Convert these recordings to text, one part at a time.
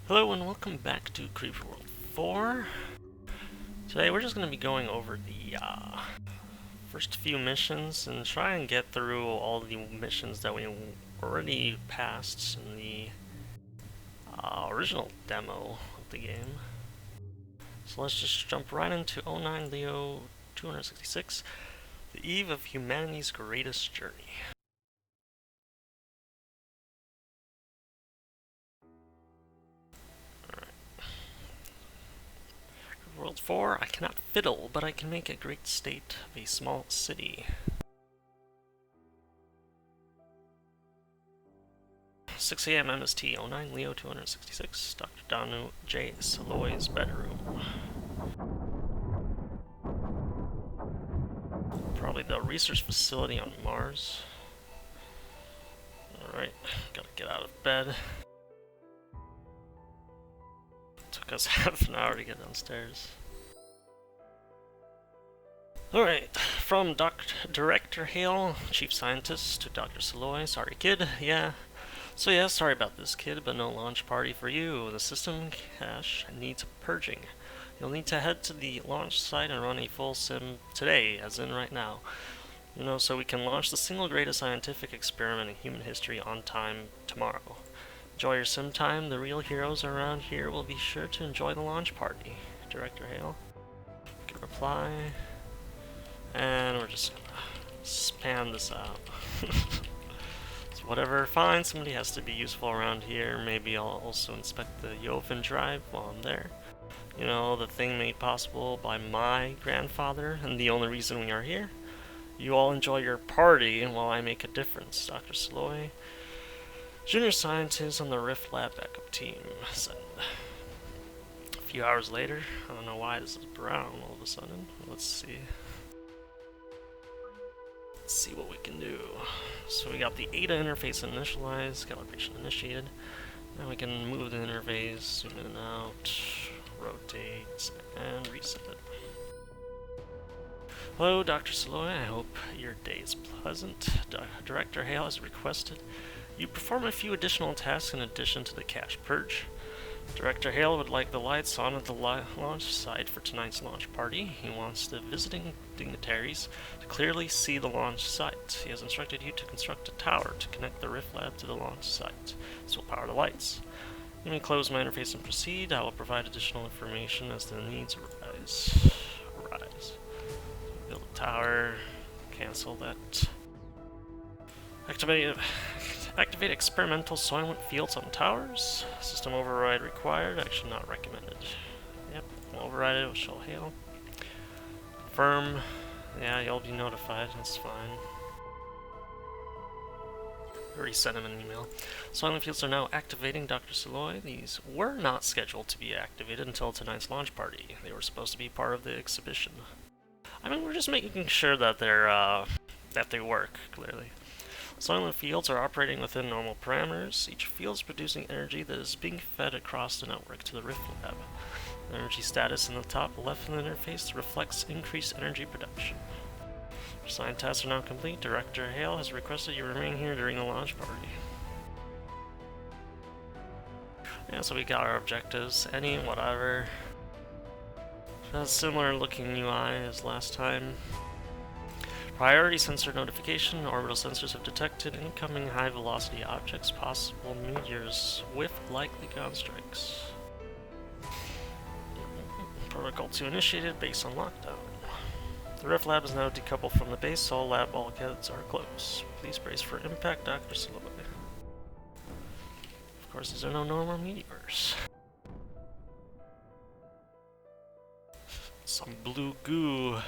Hello and welcome back to Creeper World 4. Today we're just going to be going over the first few missions and try and get through all the missions that we already passed in the original demo of the game. So let's just jump right into 09 Leo 266, the eve of humanity's greatest journey. World 4, I cannot fiddle, but I can make a great state of a small city. 6 a.m. MST 09 Leo 266, Dr. Danu J. Saloy's bedroom. Probably the research facility on Mars. Alright, gotta get out of bed. Took us half an hour to get downstairs. Alright, from Director Hale, Chief Scientist, to Dr. Saloy. Sorry, kid. So sorry about this, kid, but no launch party for you. The system cache needs purging. You'll need to head to the launch site and run a full sim today, as in right now. So we can launch the single greatest scientific experiment in human history on time tomorrow. Enjoy your sim time. The real heroes around here will be sure to enjoy the launch party. Director Hale. Can reply. And we're just gonna spam this out. So whatever, fine, somebody has to be useful around here. Maybe I'll also inspect the Joven drive while I'm there. The thing made possible by my grandfather, and the only reason we are here. You all enjoy your party while I make a difference, Dr. Saloy. Junior scientist on the Rift Lab backup team. Send. A few hours later, I don't know why this is brown all of a sudden. Let's see. Let's see what we can do. So we got the ADA interface initialized, calibration initiated. Now we can move the interface, zoom in and out, rotate, and reset it. Hello, Dr. Saloy. I hope your day is pleasant. Director Hale has requested you perform a few additional tasks in addition to the cache purge. Director Hale would like the lights on at the launch site for tonight's launch party. He wants the visiting dignitaries to clearly see the launch site. He has instructed you to construct a tower to connect the Rift Lab to the launch site. This will power the lights. You may close my interface and proceed. I will provide additional information as the needs arise. Build a tower. Cancel that. Activate experimental soylent fields on towers. System override required. Action not recommended. Yep, we'll override it with Shell Hail. Confirm. Yeah, you'll be notified. That's fine. Already sent him an email. Soylent fields are now activating, Dr. Saloy. These were not scheduled to be activated until tonight's launch party. They were supposed to be part of the exhibition. I mean, we're just making sure that they work, clearly. Soylent fields are operating within normal parameters. Each field is producing energy that is being fed across the network to the Rift Lab. The energy status in the top left of the interface reflects increased energy production. Design tasks are now complete. Director Hale has requested you remain here during the launch party. Yeah, so we got our objectives. Whatever. A similar looking UI as last time. Priority sensor notification. Orbital sensors have detected incoming high-velocity objects, possible meteors with likely ground strikes. Protocol 2 initiated, base on lockdown. The Rift Lab is now decoupled from the base. All lab bulkheads are closed. Please brace for impact, Dr. Saloy. Of course, these are no normal meteors. Some blue goo.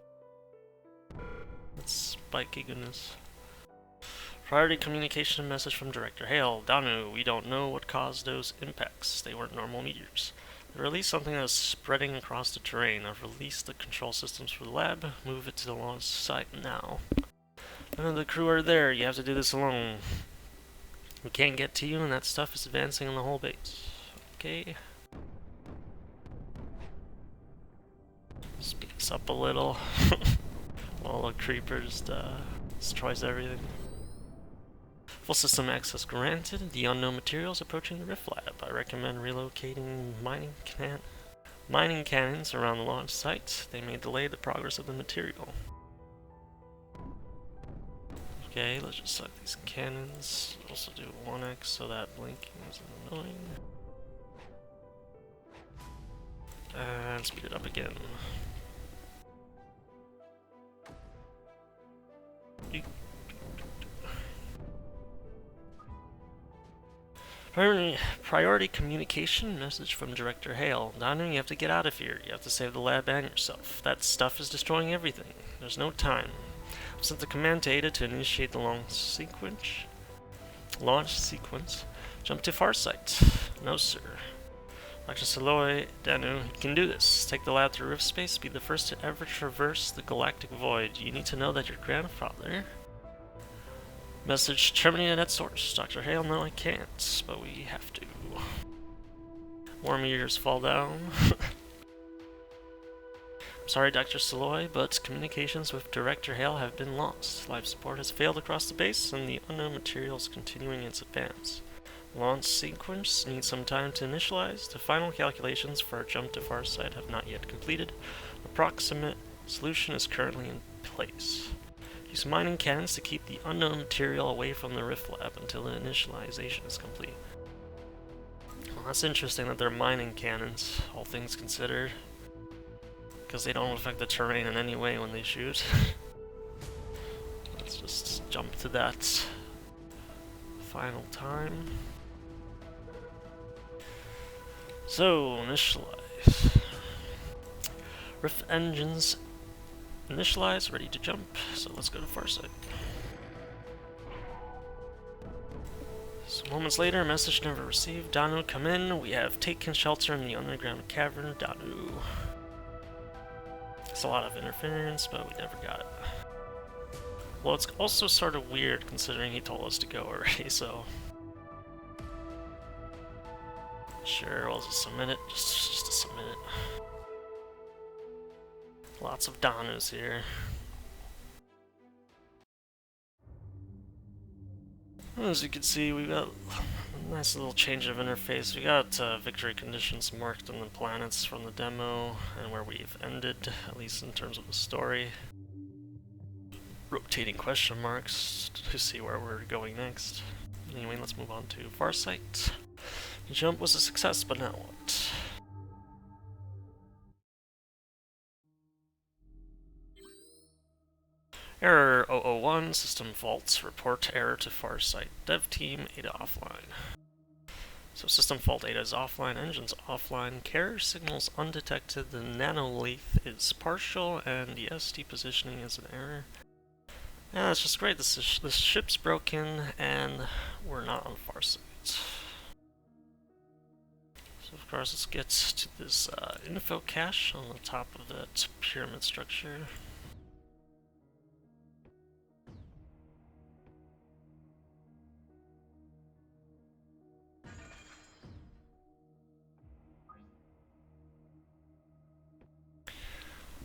That's spiky goodness. Priority communication message from Director Hale. Danu, we don't know what caused those impacts. They weren't normal meteors. They released something that was spreading across the terrain. I've released the control systems for the lab. Move it to the launch site now. None of the crew are there. You have to do this alone. We can't get to you, and that stuff is advancing on the whole base. Okay. Speed us up a little. All the creepers destroys everything. Full system access granted. The unknown materials approaching the Rift Lab. I recommend relocating mining cannons around the launch site. They may delay the progress of the material. Okay, let's just select these cannons. Also do 1x so that blinking is annoying. And speed it up again. Priority communication message from Director Hale. Danu, you have to get out of here. You have to save the lab and yourself. That stuff is destroying everything. There's no time. I've sent the command to Ada to initiate the launch sequence. Jump to Farsight. No, sir. Dr. Saloy, Danu, you can do this. Take the lab through Rift Space. Be the first to ever traverse the galactic void. You need to know that your grandfather... Message terminated at source. Dr. Hale, no, I can't, but we have to. More meteors fall down. I'm sorry, Dr. Saloy, but communications with Director Hale have been lost. Life support has failed across the base, and the unknown material is continuing its advance. Launch sequence needs some time to initialize. The final calculations for our jump to Farsight have not yet completed. Approximate solution is currently in place. Use mining cannons to keep the unknown material away from the Rift Lab until the initialization is complete. Well, that's interesting that they're mining cannons, all things considered. Because they don't affect the terrain in any way when they shoot. Let's just jump to that final time. So, initialize. Rift engines initialize, ready to jump, so let's go to Farsight. So moments later, message never received. Danu, come in. We have taken shelter in the underground cavern. Danu. It's a lot of interference, but we never got it. Well, it's also sort of weird considering he told us to go already, so... Sure, we'll just submit it. Just to submit it. Lots of Danus here. As you can see, we got a nice little change of interface. We got victory conditions marked on the planets from the demo, and where we've ended, at least in terms of the story. Rotating question marks to see where we're going next. Anyway, let's move on to Farsight. The jump was a success, but now what? Error 001, system faults, report error to Farsight. Dev team, Ada offline. So system fault, Ada is offline, engines offline, carrier signals undetected, the nanolith is partial, and the ST positioning is an error. Yeah, that's just great, this ship's broken, and we're not on Farsight. So of course, let's get to this info cache on the top of that pyramid structure.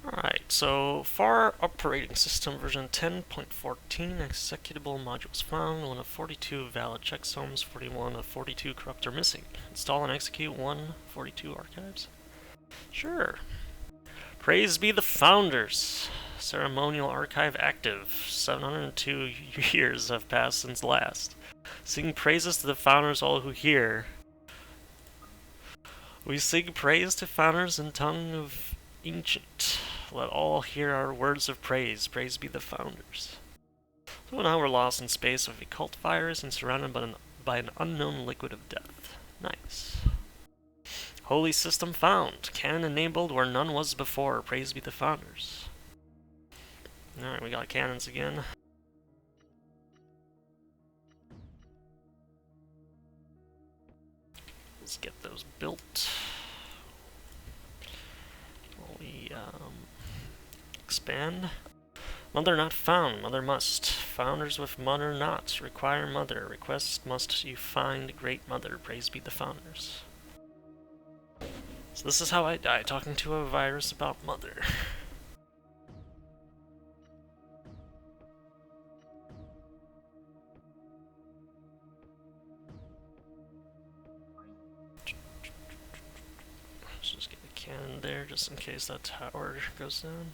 Alright, so FAR operating system version 10.14 executable modules found, 1 of 42 valid checksums, 41 of 42 corrupt are missing. Install and execute 142 archives? Sure. Praise be the founders! Ceremonial archive active. 702 years have passed since last. Sing praises to the founders, all who hear. We sing praise to founders in tongue of ancient. Let all hear our words of praise. Praise be the founders. So now we're lost in space with a cult virus and surrounded by an unknown liquid of death. Nice. Holy system found. Cannon enabled where none was before. Praise be the founders. Alright, we got cannons again. Let's get those built. We expand. Mother not found. Mother must. Founders with mother not. Require mother. Request must you find great mother. Praise be the founders. So this is how I die, talking to a virus about mother. just get a cannon there just in case that tower goes down.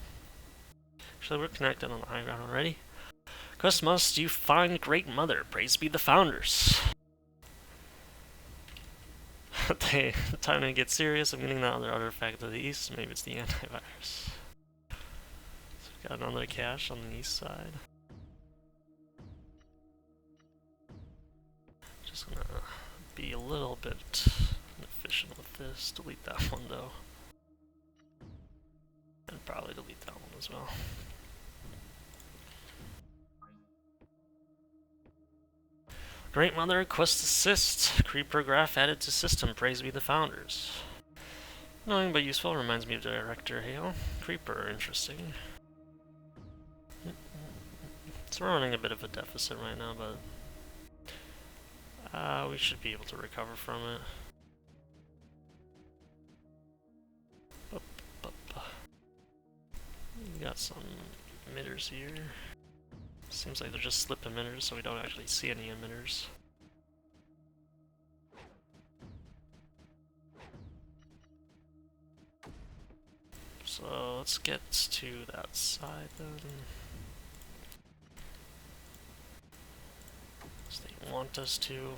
Actually, we're connected on the high ground already. Quest must you find Great Mother. Praise be the founders. Time to get serious. I'm getting that other artifact to the east. Maybe it's the antivirus. So we got another cache on the east side. Just gonna be a little bit inefficient with this. Delete that one though. And probably delete that one as well. Great Mother, Quest Assist, Creeper Graph added to system, praise be the founders. Annoying but useful, reminds me of Director Hale. Creeper, interesting. So we're running a bit of a deficit right now, but we should be able to recover from it. We got some emitters here. Seems like they're just slip emitters, so we don't actually see any emitters. So let's get to that side then. So they want us to.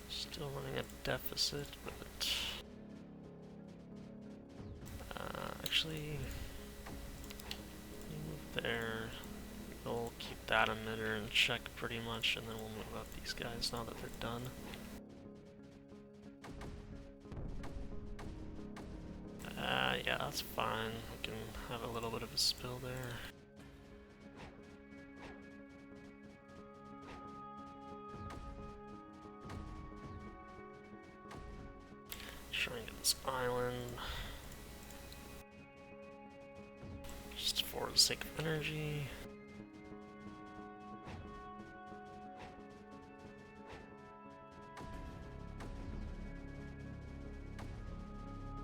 Still running a deficit, but actually, move there. We'll keep that emitter in check pretty much, and then we'll move up these guys now that they're done. Yeah, that's fine. We can have a little bit of a spill there. Try and get this island. Just for the sake of energy.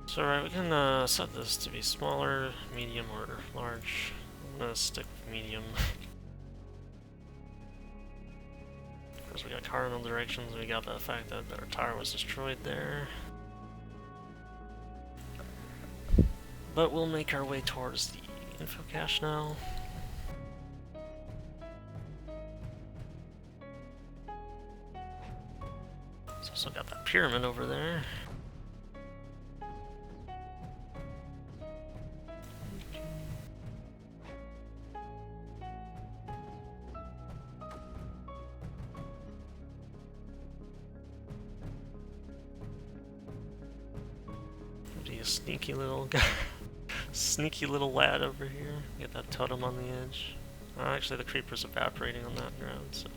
So right, we can set this to be smaller, medium, or large. I'm gonna stick with medium. Of course, we got cardinal directions. We got the fact that our tower was destroyed there. But we'll make our way towards the info cache now. So still got that pyramid over there. Be a sneaky little guy. Sneaky little lad over here. Get that totem on the edge. Actually, the creeper's evaporating on that ground, so.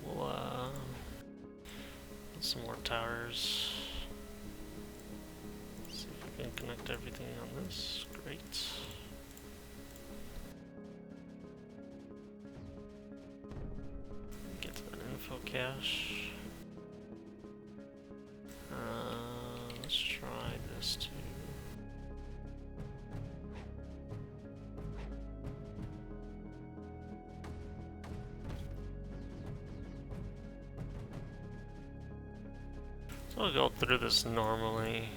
We'll, put some more towers. See if we can connect everything on this. Great. Get to that info cache. Let's try this too. So I'll go through this normally.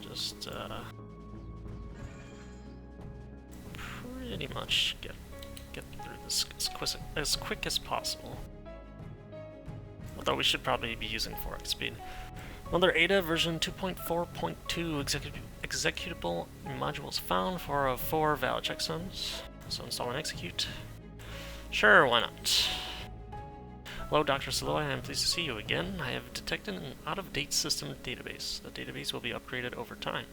Just pretty much get through this as quick as possible. Although we should probably be using 4x speed. Mother Ada version 2.4.2 executable modules found for 4 valid checksums. So install and execute. Sure, why not? Hello, Dr. Saloy, I am pleased to see you again. I have detected an out-of-date system database. The database will be upgraded over time.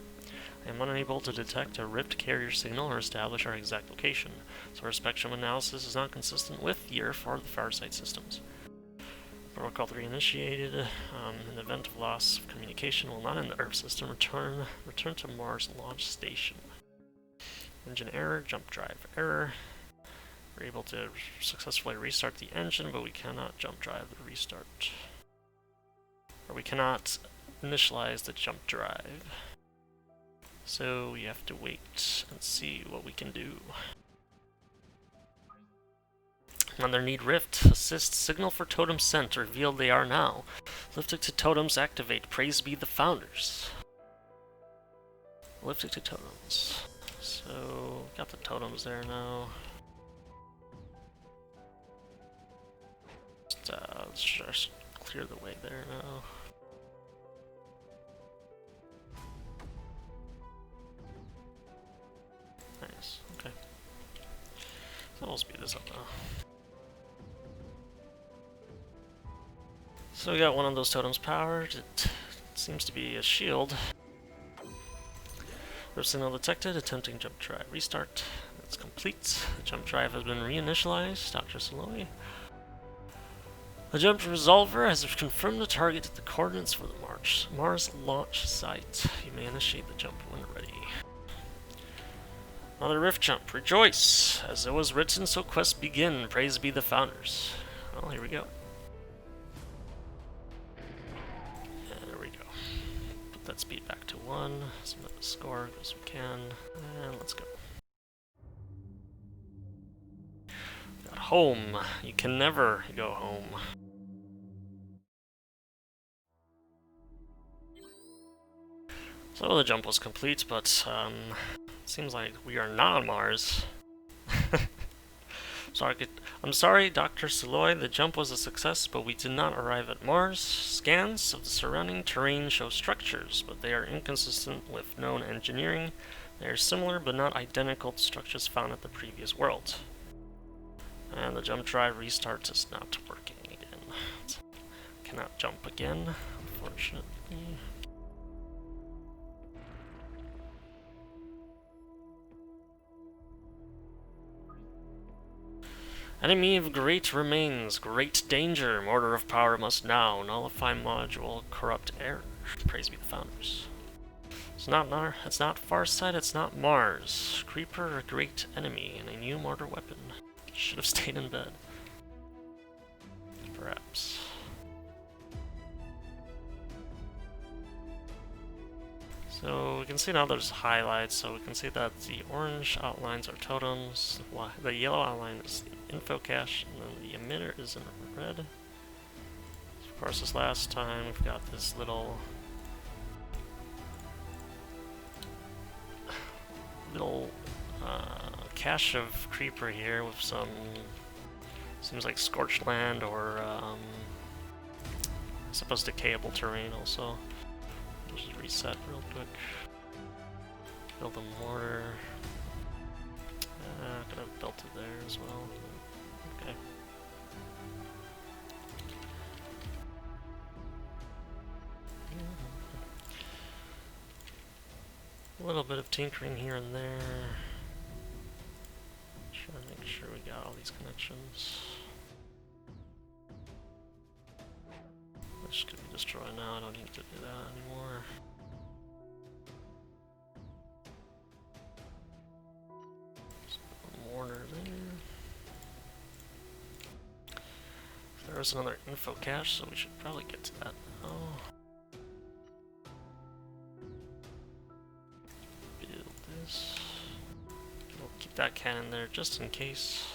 I am unable to detect a ripped carrier signal or establish our exact location, so our spectrum analysis is not consistent with year for the Farsight systems. Protocol 3 initiated. In the event of loss of communication will not end the Earth system. Return to Mars launch station. Engine error, jump drive error. We're able to successfully restart the engine, but we cannot jump drive the restart. Or we cannot initialize the jump drive. So we have to wait and see what we can do. Under need rift, assist, signal for totems sent, revealed they are now. Lifted to totems activate, praise be the founders. Lifted to totems. So, got the totems there now. Let's just clear the way there now. Nice, okay. So we'll speed this up now. So we got one of those totems powered. It seems to be a shield. Rift signal detected, attempting jump drive restart. That's complete. The jump drive has been reinitialized. Dr. Saloy. The jump resolver has confirmed the target at the coordinates for the Mars launch site. You may initiate the jump when ready. Another rift jump. Rejoice! As it was written, so quests begin. Praise be the founders. Well, here we go. And there we go. Put that speed back to 1. Submit the score as we can. And let's go. Got home. You can never go home. So the jump was complete, but seems like we are not on Mars. I'm sorry, Dr. Saloy, the jump was a success, but we did not arrive at Mars. Scans of the surrounding terrain show structures, but they are inconsistent with known engineering. They are similar, but not identical to structures found at the previous world. And the jump drive restart is not working again. Cannot jump again, unfortunately. Enemy of great remains, great danger. Mortar of power must now nullify module, corrupt error. Praise be the founders. It's not Farsight, it's not Mars. Creeper, a great enemy, and a new mortar weapon. Should have stayed in bed. Perhaps. So we can see now there's highlights, so we can see that the orange outlines are totems, the yellow outline is the info cache, and then the emitter is in red. Of course, this last time we've got this little cache of creeper here with some, seems like scorched land or I suppose decayable terrain also. Just reset real quick. Build a mortar. Could have built it there as well. Okay. A little bit of tinkering here and there. Trying to make sure we got all these connections. This could be destroyed now, I don't need to do that anymore. Just put a mortar there. There's another info cache, so we should probably get to that now. Build this. We'll keep that cannon there just in case.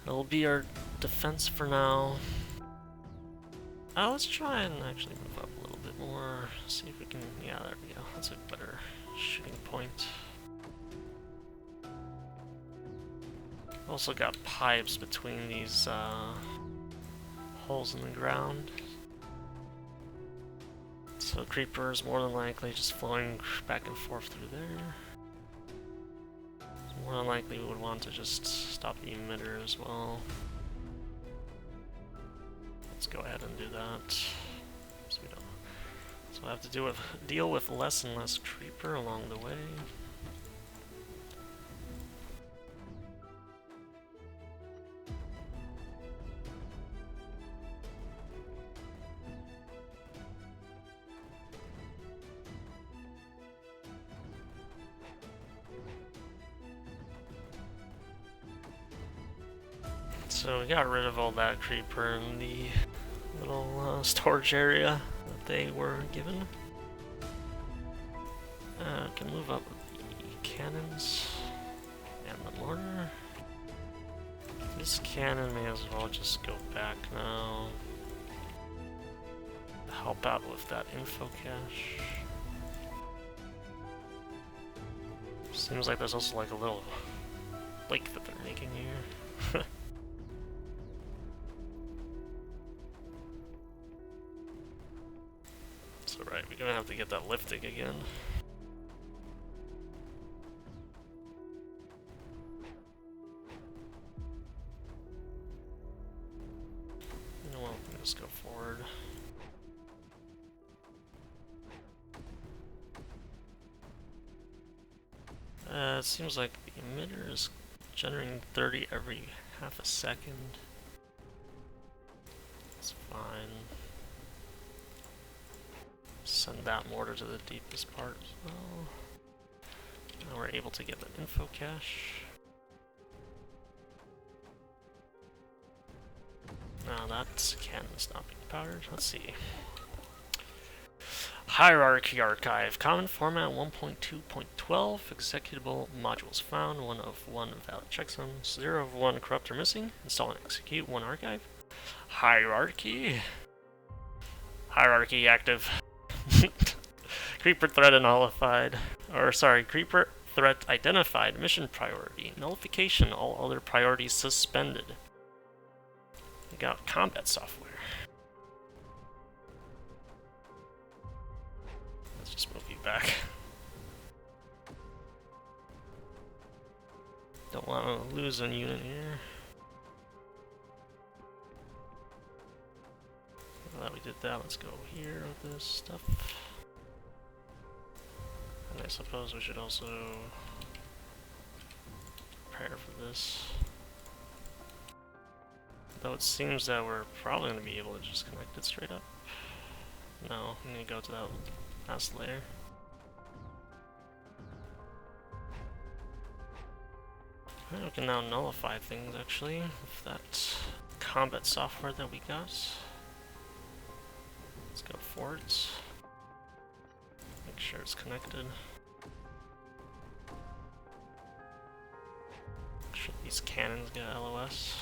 It'll be our defense for now. Let's try and actually move up a little bit more. See if we can. Yeah, there we go. That's a better shooting point. Also got pipes between these holes in the ground. So creeper is more than likely just flowing back and forth through there. More than likely we would want to just stop the emitter as well. Let's go ahead and do that. So I have to deal with less and less creeper along the way. So we got rid of all that creeper in the little storage area that they were given. Can move up the cannons and the mortar. This cannon may as well just go back now. Help out with that info cache. Seems like there's also like a little lake that they're making here. So right, we're gonna have to get that lifting again. Well, let's go forward. It seems like the emitter is generating 30 every half a second. That's fine. Send that mortar to the deepest part as well. Now we're able to get the info cache. Now that cannon's not being powered. Let's see. Hierarchy Archive. Common format 1.2.12. Executable modules found. 1 of 1 valid checksums. 0 of 1 corrupt or missing. Install and execute 1 archive. Hierarchy. Hierarchy active. Creeper threat nullified. Or sorry, creeper threat identified. Mission priority. Nullification. All other priorities suspended. We got combat software. Let's just move you back. Don't want to lose a unit here. Now that we did that, let's go here with this stuff. And I suppose we should also prepare for this. Though it seems that we're probably going to be able to just connect it straight up. No, I'm going to go to that last layer. Alright, we can now nullify things actually with that combat software that we got. Let's go forwards. Make sure it's connected. Make sure these cannons get LOS.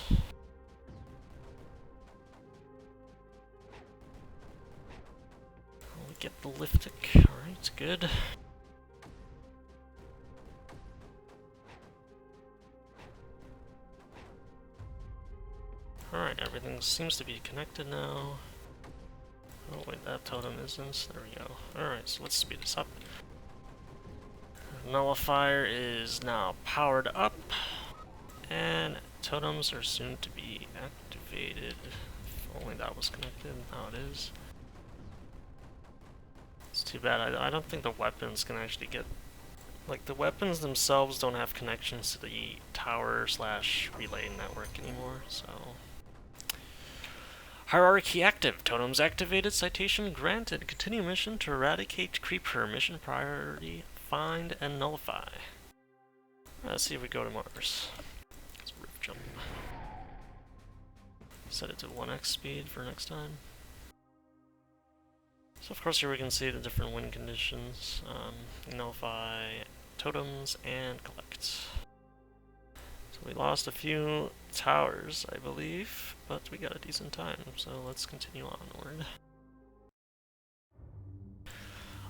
We get the liftic. Alright, good. Alright, everything seems to be connected now. Oh wait, that totem isn't. There we go. Alright, so let's speed this up. Nullifier is now powered up, and totems are soon to be activated. If only that was connected. Now it is. It's too bad. I don't think the weapons can actually get... Like, the weapons themselves don't have connections to the tower/relay network anymore, so... Hierarchy active. Totems activated. Citation granted. Continue mission to eradicate creeper. Mission priority. Find and nullify. Let's see if we go to Mars. Let's rift jump. Set it to 1x speed for next time. So of course here we can see the different wind conditions. Nullify totems and collect. So we lost a few towers, I believe, but we got a decent time, so let's continue onward.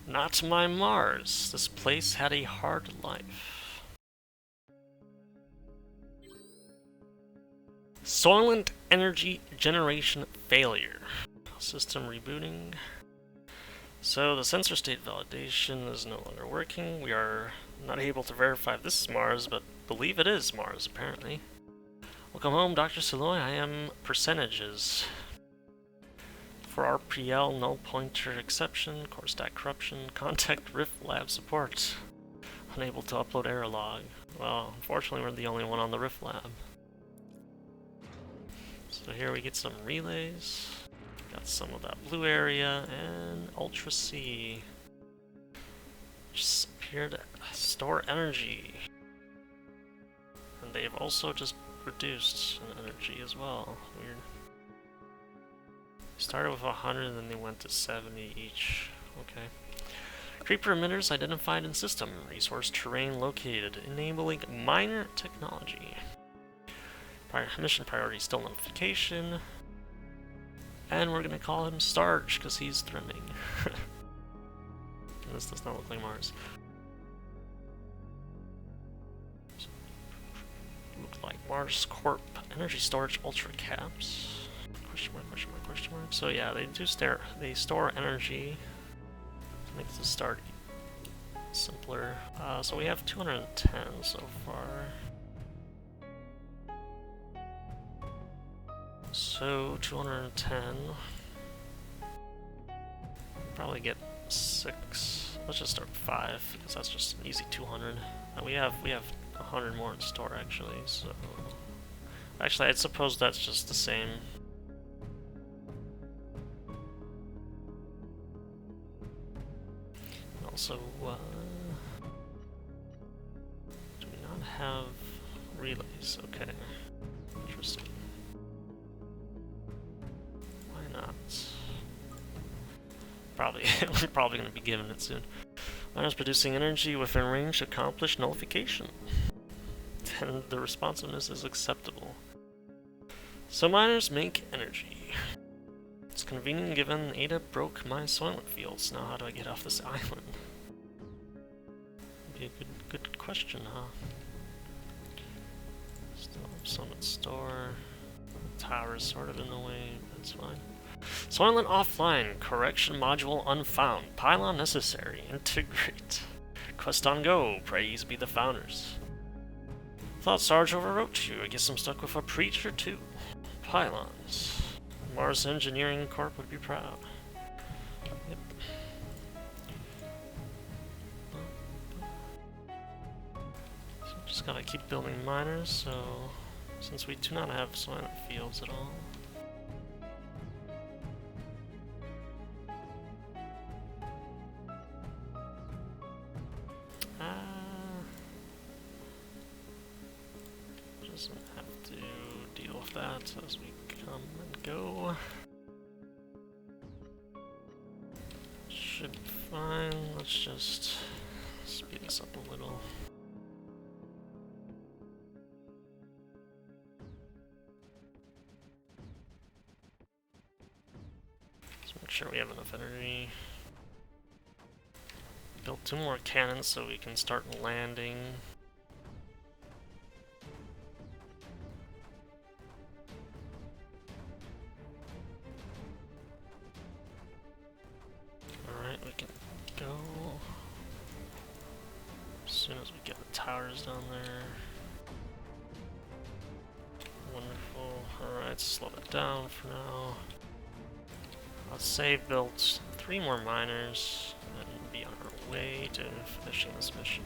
Not my Mars. This place had a hard life. Soylent energy generation failure. System rebooting. So the sensor state validation is no longer working. We are not able to verify if this is Mars, but believe it is Mars, apparently. Welcome home, Dr. Saloy. I am percentages. For RPL, null pointer exception, core stack corruption, contact Rift Lab support. Unable to upload error log. Well, unfortunately we're the only one on the Rift Lab. So here we get some relays. Got some of that blue area, and Ultra C. Just appeared to store energy. And they've also just reduced in energy as well. Weird. Started with 100 and then they went to 70 each. Okay. Creeper emitters identified in system. Resource terrain located. Enabling miner technology. Mission priority still notification. And we're gonna call him Starch because he's thrimming. This does not look like Mars. Looks like Mars Corp. Energy storage ultra caps. Question mark, question mark, question mark. So yeah, they store energy. Makes the start simpler. So we have 210 so far. So 210. Probably get 6. Let's just start with 5 because that's just an easy 200. We have 100 more in store actually. So actually, I'd suppose that's just the same. Also, do we not have relays? Okay, interesting. Why not? We're probably going to be given it soon. Miners producing energy within range accomplished nullification. And the responsiveness is acceptable. So miners make energy. It's convenient given Ada broke my Soylent fields. Now how do I get off this island? Be a good question, huh? Still have Summit Store. The tower is sort of in the way, but it's fine. Soylent offline. Correction module unfound. Pylon necessary. Integrate. Quest on go. Praise be the founders. Thought Sarge overwrote you. I guess I'm stuck with a preacher too. Pylons. Mars Engineering Corp would be proud. Yep. So just gotta keep building miners, so since we do not have Soylent fields at all. Doesn't have to deal with that as we come and go. Should be fine. Let's just speed this up a little. Let's make sure we have enough energy. Build 2 more cannons so we can start landing. As soon as we get the towers down there. Wonderful. Alright, slow it down for now. Let's save, build 3 more miners, and be on our way to finishing this mission.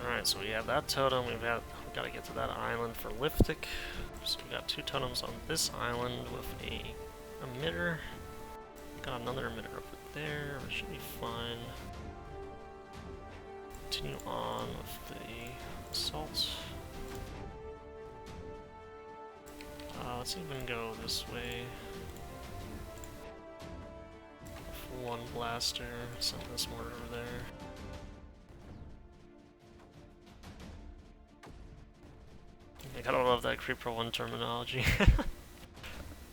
Alright, so we have that totem, we gotta get to that island for Liftic. So we got 2 totems on this island with a emitter. Got another emitter over there, which should be fine. Continue on with the assault. Let's even go this way. With 1 blaster, send this mortar over there. I gotta love that Creeper 1 terminology.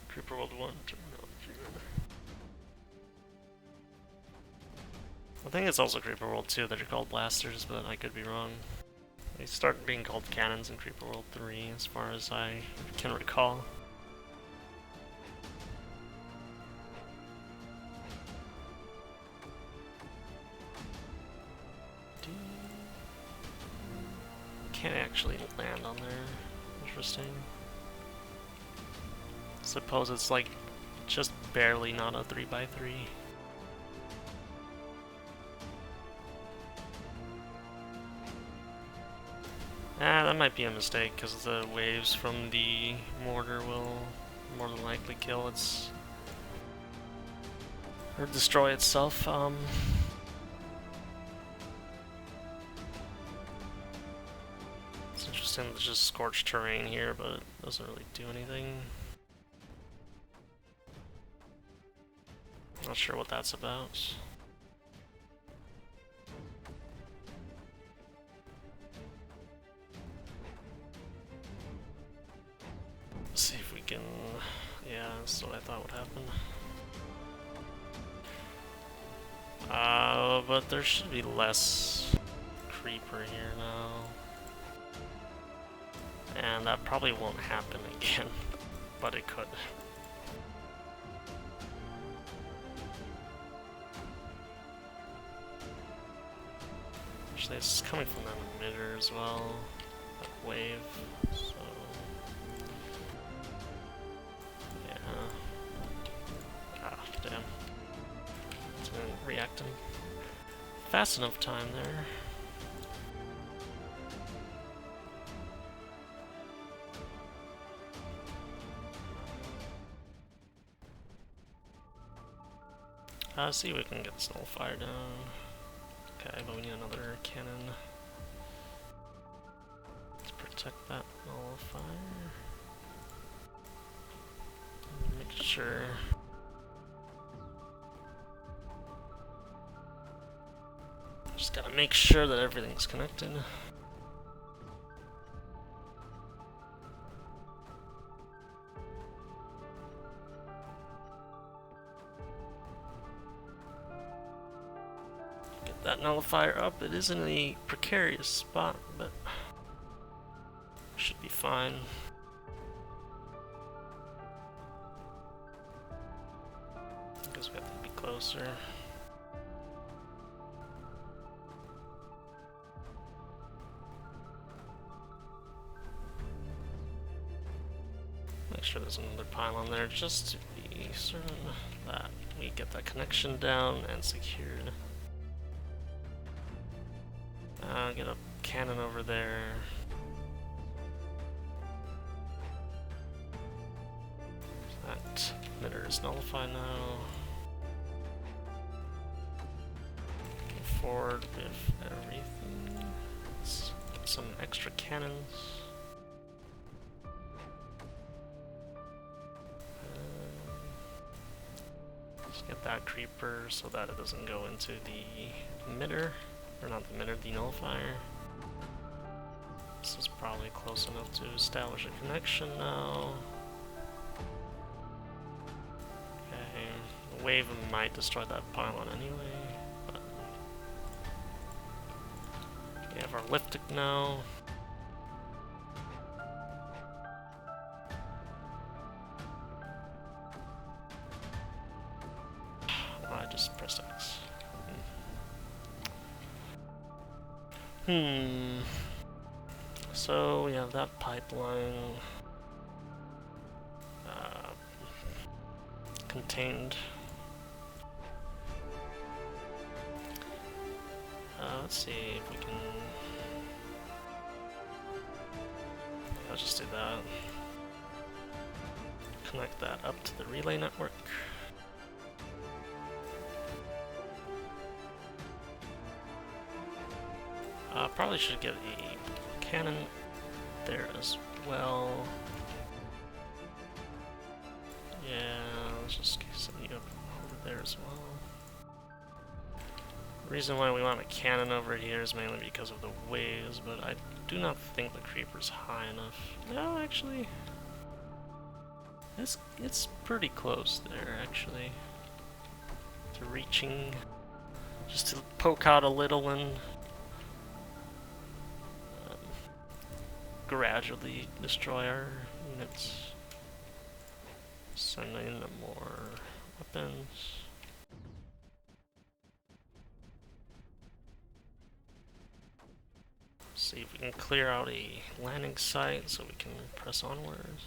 Creeper World 1 terminology. I think it's also Creeper World 2 that are called blasters, but I could be wrong. They start being called cannons in Creeper World 3, as far as I can recall. Can't actually land on there. Interesting. Suppose it's like just barely not a 3x3. That might be a mistake because the waves from the mortar will more than likely kill its or destroy itself. It's interesting there's just scorched terrain here, but it doesn't really do anything. Not sure what that's about. Let's see if we can... Yeah, that's what I thought would happen. But there should be less creeper here now. And that probably won't happen again, but it could. Actually, it's coming from that emitter as well, that wave, so... yeah. Ah, damn. Didn't react in fast enough time there. See if we can get this nullifier down. Okay, but we need another cannon to protect that nullifier. Make sure. Just gotta make sure that everything's connected. That nullifier up. It is in a precarious spot, but should be fine. I guess we have to be closer. Make sure there's another pylon there just to be certain that we get that connection down and secured. Get a cannon over there. That emitter is nullified now. Looking forward with everything. Let's get some extra cannons. Let's get that creeper so that it doesn't go into the emitter. Or not the emitter, the nullifier. This is probably close enough to establish a connection now. Okay, the wave might destroy that pylon anyway, but we have our liftic now. I just pressed X. So we have that pipeline contained. Let's see if we can... Let's just do that. Connect that up to the relay network. Probably should get a cannon there as well. Yeah, let's just set you up over there as well. The reason why we want a cannon over here is mainly because of the waves, but I do not think the creeper's high enough. No, actually, it's pretty close there, actually, to reaching, just to poke out a little and gradually destroy our units. Send in more weapons. See if we can clear out a landing site so we can press onwards.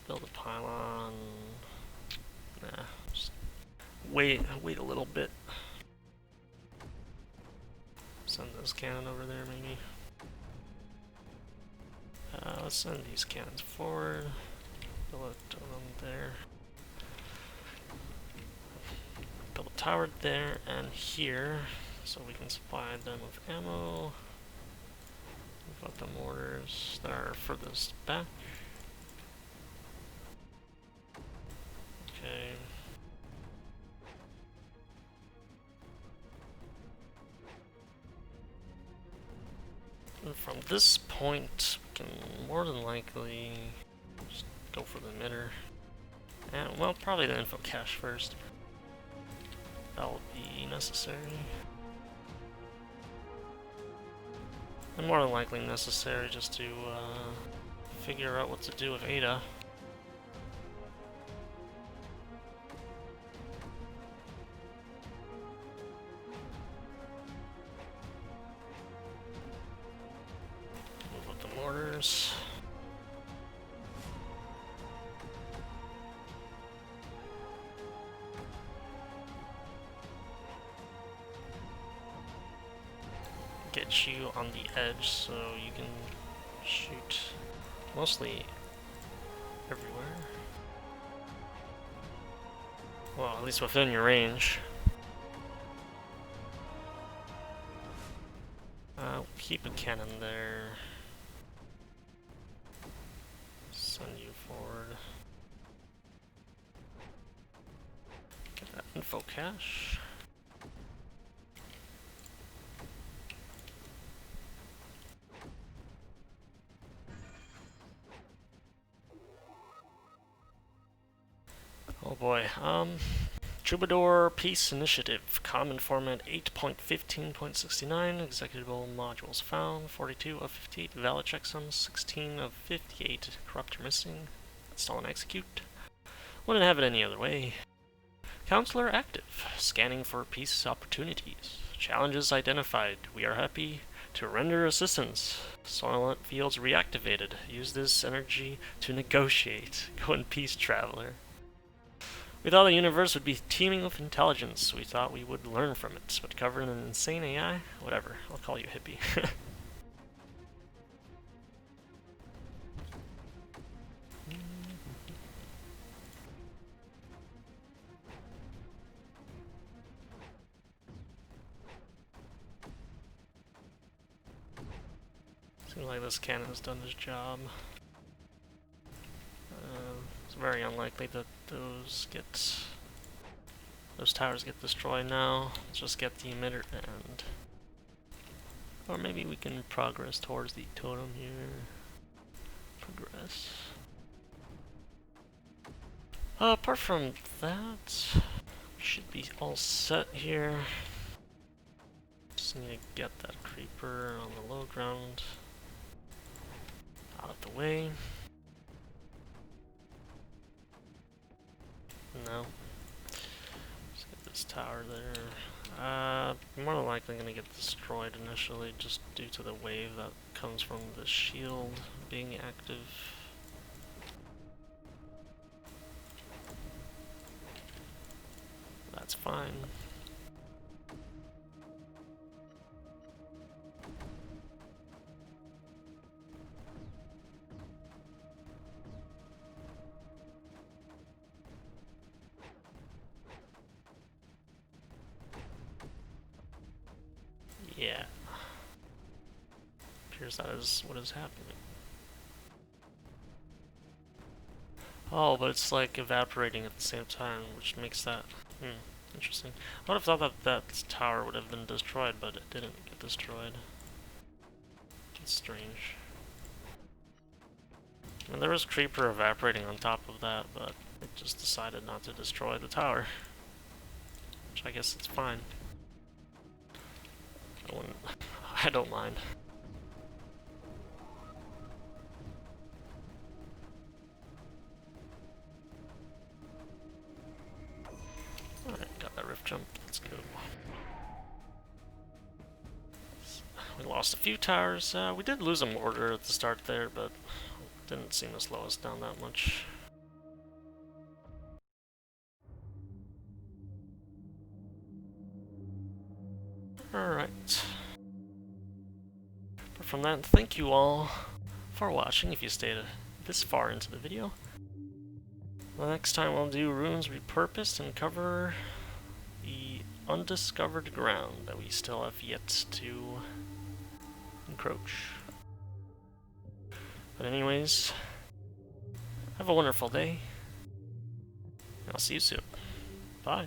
Build a pylon. Nah, just wait a little bit. Send this cannon over there, maybe. Let's send these cannons forward. Build them there. tower there and here, so we can supply them with ammo. We've got the mortars that are furthest back. Okay. And from this point, we can more than likely just go for the emitter. And, well, probably the info cache first. That will be necessary. And more than likely necessary just to figure out what to do with Ada. Move up the mortars. Get you on the edge so you can shoot mostly everywhere. Well, at least within your range. Keep a cannon there. Send you forward. Get that info cache. Oh boy, Troubadour Peace Initiative, Common Format 8.15.69, Executable Modules found, 42 of 58, Valid checksums, 16 of 58, Corruptor missing, Install and execute. Wouldn't have it any other way. Counselor active, scanning for peace opportunities. Challenges identified, we are happy to render assistance. Soylent fields reactivated, use this energy to negotiate. Go in peace, traveler. We thought the universe would be teeming with intelligence. We thought we would learn from it, but covered in an insane AI? Whatever, I'll call you hippie. Seems like this cannon has done its job. It's very unlikely that those towers get destroyed now. Let's just get the emitter and... Or maybe we can progress towards the totem here. Progress. Apart from that, we should be all set here. Just need to get that creeper on the low ground out of the way. No. Let's get this tower there. More than likely gonna get destroyed initially just due to the wave that comes from the shield being active. That's fine. Yeah. Appears that is what is happening. Oh, but it's like evaporating at the same time, which makes that interesting. I would have thought that that tower would have been destroyed, but it didn't get destroyed. It's strange. And there was creeper evaporating on top of that, but it just decided not to destroy the tower. Which I guess it's fine. I don't mind. Alright, got that rift jump. Let's go. We lost a few towers. We did lose a mortar at the start there, but it didn't seem to slow us down that much. Alright. But from that, thank you all for watching if you stayed this far into the video. The next time we'll do Runes Repurposed and cover the undiscovered ground that we still have yet to encroach. But anyways, have a wonderful day. I'll see you soon. Bye.